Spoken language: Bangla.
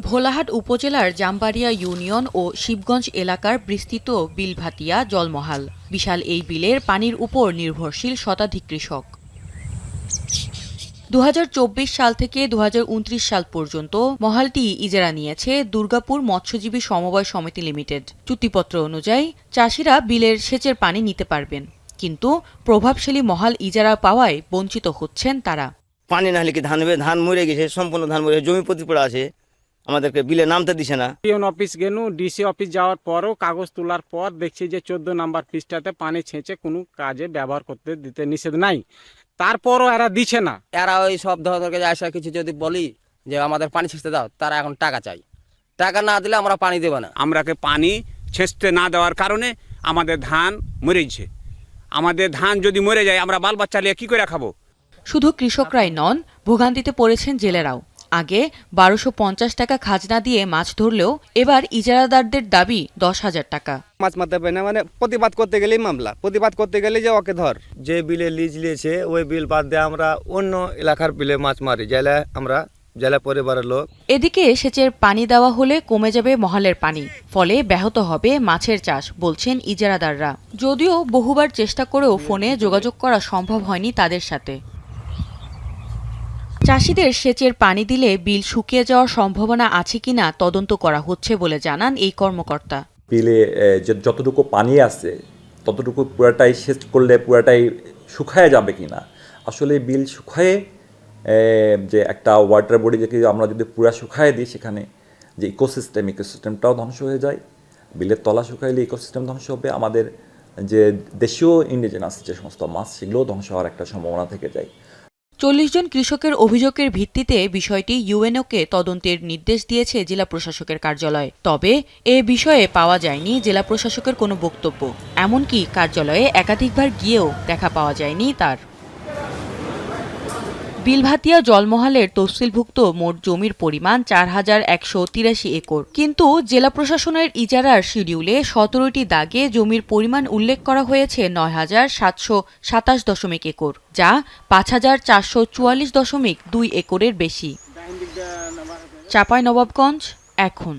ভোলাহাট উপজেলার জামবাড়িয়া ইউনিয়ন ও শিবগঞ্জ এলাকার বিস্তৃত বিলভাতিয়া জলমহাল। বিশাল এই বিলের পানির উপর নির্ভরশীল শতাধিক কৃষক। 2024 সাল থেকে 2029 সাল পর্যন্ত মহালটি ইজারা নিয়েছে দুর্গাপুর মৎস্যজীবী সমবায় সমিতি লিমিটেড। চুক্তিপত্র অনুযায়ী চাষিরা বিলের সেচের পানি নিতে পারবেন, কিন্তু প্রভাবশালী মহাল ইজারা পাওয়ায় বঞ্চিত হচ্ছেন তারা। পানি না হলে কি ধান মরে গেছে, সম্পূর্ণ ধান মরে জমি প্রতি পড়ে আছে, আমাদেরকে বিলে নামতে দিছে না। ইউনিয়ন অফিস গেল, ডিসি অফিস যাওয়ার পরও কাগজ তোলার পর দেখছি যে 14 নম্বর পৃষ্ঠাতে পানি ছেঁচে কোনো কাজে ব্যবহার করতে দিতে নিষেধ নাই, তারপরও এরা দিচ্ছে না। এরা ওই সব ধরনের আসা কিছু যদি বলি যে আমাদের পানি ছেঁচতে দাও, তারা এখন টাকা চাই, টাকা না দিলে আমরা পানি দেব না। আমরাকে পানি ছেঁচতে না দেওয়ার কারণে আমাদের ধান মরেছে। আমাদের ধান যদি মরে যায় আমরা বাল বাচ্চা নিয়ে কি করে খাবো? শুধু কৃষকরাই নন, ভোগান্তিতে পড়েছেন জেলেরাও। আগে 1250 টাকা খাজনা দিয়ে মাছ ধরলেও এবার ইজারাদারদের দাবি 10,000 টাকা। মাছ মারতে পারে না, মানে প্রতিবাদ করতে গেলেই মামলা, প্রতিবাদ করতে গেলে যে ওকে ধর। যে বিলে লিজ নিয়েছে ওই বিল বাদ দিয়ে আমরা অন্য এলাকার বিলে মাছ মারি, জেলে আমরা জেলা পরিবারের লোক। এদিকে সেচের পানি দেওয়া হলে কমে যাবে মহালের পানি, ফলে ব্যাহত হবে মাছের চাষ, বলছেন ইজারাদাররা। যদিও বহুবার চেষ্টা করেও ফোনে যোগাযোগ করা সম্ভব হয়নি তাদের সাথে। চাষিদের সেচের পানি দিলে বিল শুকিয়ে যাওয়ার সম্ভাবনা আছে কিনা তদন্ত করা হচ্ছে বলে জানান এই কর্মকর্তা। বিলে যতটুকু পানি আছে ততটুকু পুরাটাই সেচ করলে পুরাটাই শুকায় যাবে কিনা। আসলে বিল শুকায়ে যে একটা ওয়াটার বডি যে আমরা যদি পুরা শুকায় দিই, সেখানে যে ইকোসিস্টেমটাও ধ্বংস হয়ে যায়। বিলের তলা শুকাইলে ইকোসিস্টেম ধ্বংস হবে, আমাদের যে দেশীয় ইন্ডিজেনাস যে সমস্ত মাছ সেগুলোও ধ্বংস হওয়ার একটা সম্ভাবনা থেকে যায়। 40 জন কৃষকের অভিযোগের ভিত্তিতে বিষয়টি ইউএনওকে তদন্তের নির্দেশ দিয়েছে জেলা প্রশাসকের কার্যালয়। তবে এ বিষয়ে পাওয়া যায়নি জেলা প্রশাসকের কোনো বক্তব্য। এমনকি কার্যালয়ে একাধিকবার গিয়েও দেখা পাওয়া যায়নি তার। বিলভাতিয়া জলমহালের তফসিলভুক্ত মোট জমির পরিমাণ 4183 একর, কিন্তু জেলা প্রশাসনের ইজারার শিডিউলে 17টি দাগে জমির পরিমাণ উল্লেখ করা হয়েছে 9727 একর, যা 5444.2 একরের বেশি। চাঁপাইনবাবগঞ্জ এখন।